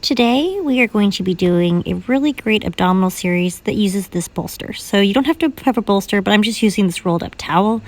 Today we are going to be doing a really great abdominal series that uses this bolster. So you don't have to have a bolster, but I'm just using this rolled up towel.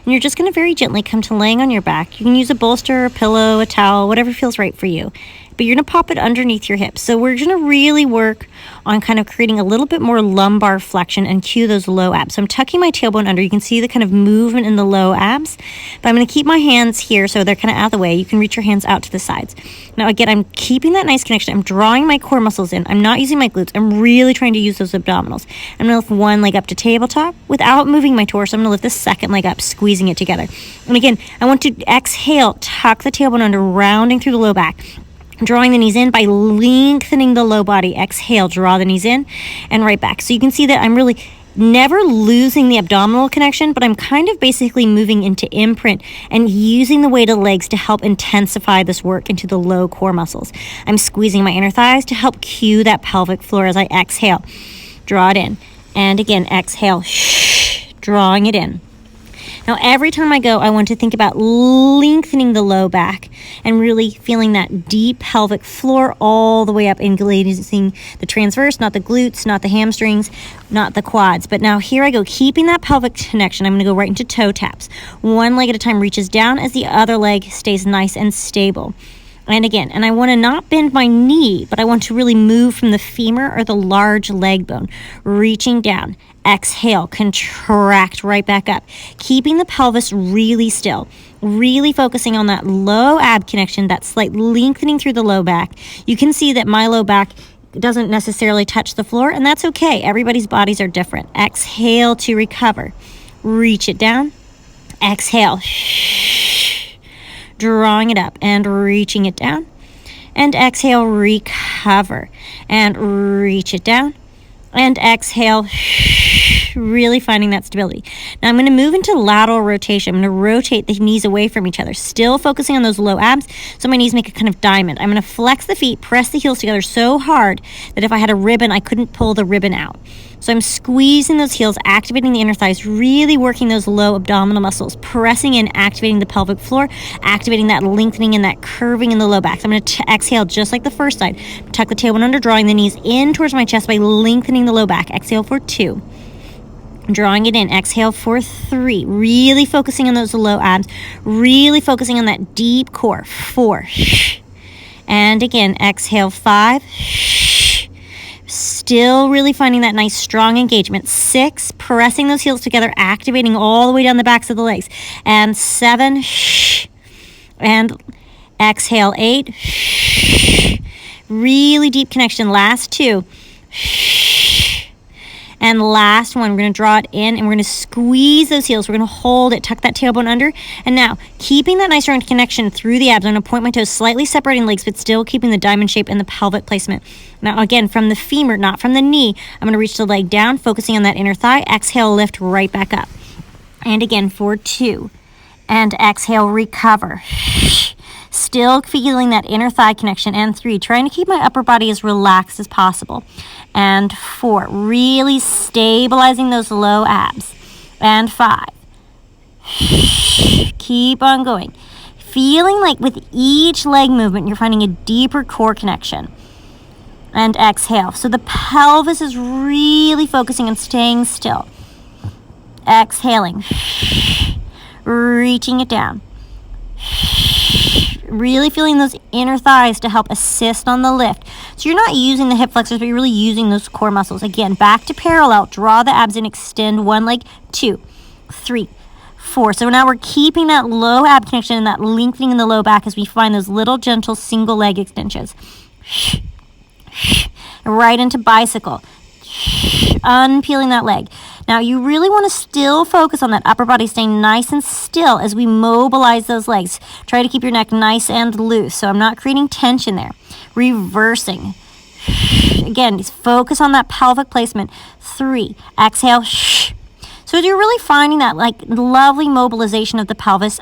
And you're just going to very gently come to laying on your back. You can use a bolster, a pillow, a towel, whatever feels right for you. But you're going to pop it underneath your hips. So we're going to really work on kind of creating a little bit more lumbar flexion and cue those low abs. So I'm tucking my tailbone under. You can see the kind of movement in the low abs. But I'm going to keep my hands here so they're kind of out of the way. You can reach your hands out to the sides. Now again, I'm keeping that nice connection. I'm drawing my core muscles in. I'm not using my glutes. I'm really trying to use those abdominals. I'm going to lift one leg up to tabletop without moving my torso. I'm going to lift the second leg up, squeezing it together. And again, I want to exhale, tuck the tailbone under, rounding through the low back. Drawing the knees in by lengthening the low body. Exhale, draw the knees in and right back. So you can see that I'm really never losing the abdominal connection, but I'm kind of basically moving into imprint and using the weight of the legs to help intensify this work into the low core muscles. I'm squeezing my inner thighs to help cue that pelvic floor as I exhale. Draw it in. And again, exhale, drawing it in. Now, every time I go, I want to think about lengthening the low back and really feeling that deep pelvic floor all the way up, engaging the transverse, not the glutes, not the hamstrings, not the quads. But now here I go, keeping that pelvic connection. I'm going to go right into toe taps. One leg at a time reaches down as the other leg stays nice and stable. And again, and I want to not bend my knee, but I want to really move from the femur or the large leg bone, reaching down. Exhale, contract right back up, keeping the pelvis really still, really focusing on that low ab connection, that slight lengthening through the low back. You can see that my low back doesn't necessarily touch the floor, and that's okay. Everybody's bodies are different. Exhale to recover. Reach it down. Exhale. Drawing it up and reaching it down. And exhale, recover. And reach it down. And exhale, really finding that stability. Now I'm going to move into lateral rotation. I'm going to rotate the knees away from each other, still focusing on those low abs, so my knees make a kind of diamond. I'm going to flex the feet, press the heels together so hard that if I had a ribbon, I couldn't pull the ribbon out. So I'm squeezing those heels, activating the inner thighs, really working those low abdominal muscles, pressing in, activating the pelvic floor, activating that lengthening and that curving in the low back. So I'm going to exhale just like the first side. Tuck the tailbone under, drawing the knees in towards my chest by lengthening the low back. Exhale for 2. Drawing it in. Exhale for 3. Really focusing on those low abs. Really focusing on that deep core. 4. And again, exhale 5. Still really finding that nice strong engagement. 6. Pressing those heels together, activating all the way down the backs of the legs. And 7. And exhale 8. Really deep connection. Last 2. And last one, we're going to draw it in and we're going to squeeze those heels. We're going to hold it, tuck that tailbone under. And now, keeping that nice strong connection through the abs, I'm going to point my toes, slightly separating legs, but still keeping the diamond shape and the pelvic placement. Now, again, from the femur, not from the knee, I'm going to reach the leg down, focusing on that inner thigh. Exhale, lift right back up. And again, for 2. And exhale, recover. Still feeling that inner thigh connection. And 3, trying to keep my upper body as relaxed as possible. And 4, really stabilizing those low abs. And 5, keep on going. Feeling like with each leg movement, you're finding a deeper core connection. And exhale. So the pelvis is really focusing on staying still. Exhaling. Reaching it down. Really feeling those inner thighs to help assist on the lift. So you're not using the hip flexors, but you're really using those core muscles. Again, back to parallel. Draw the abs in, extend one leg. 2, 3, 4. So now we're keeping that low ab connection and that lengthening in the low back as we find those little gentle single leg extensions. Right into bicycle. Unpeeling that leg. Now you really want to still focus on that upper body staying nice and still as we mobilize those legs. Try to keep your neck nice and loose so I'm not creating tension there. Reversing. Again, just focus on that pelvic placement. 3. Exhale. So you're really finding that like lovely mobilization of the pelvis.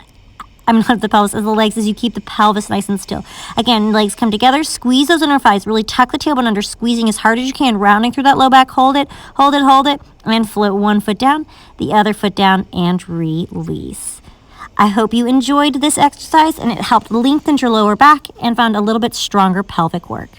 Not the pelvis, of the legs as you keep the pelvis nice and still. Again, legs come together, squeeze those inner thighs, really tuck the tailbone under, squeezing as hard as you can, rounding through that low back, hold it, and float one foot down, the other foot down, and release. I hope you enjoyed this exercise and it helped lengthen your lower back and found a little bit stronger pelvic work.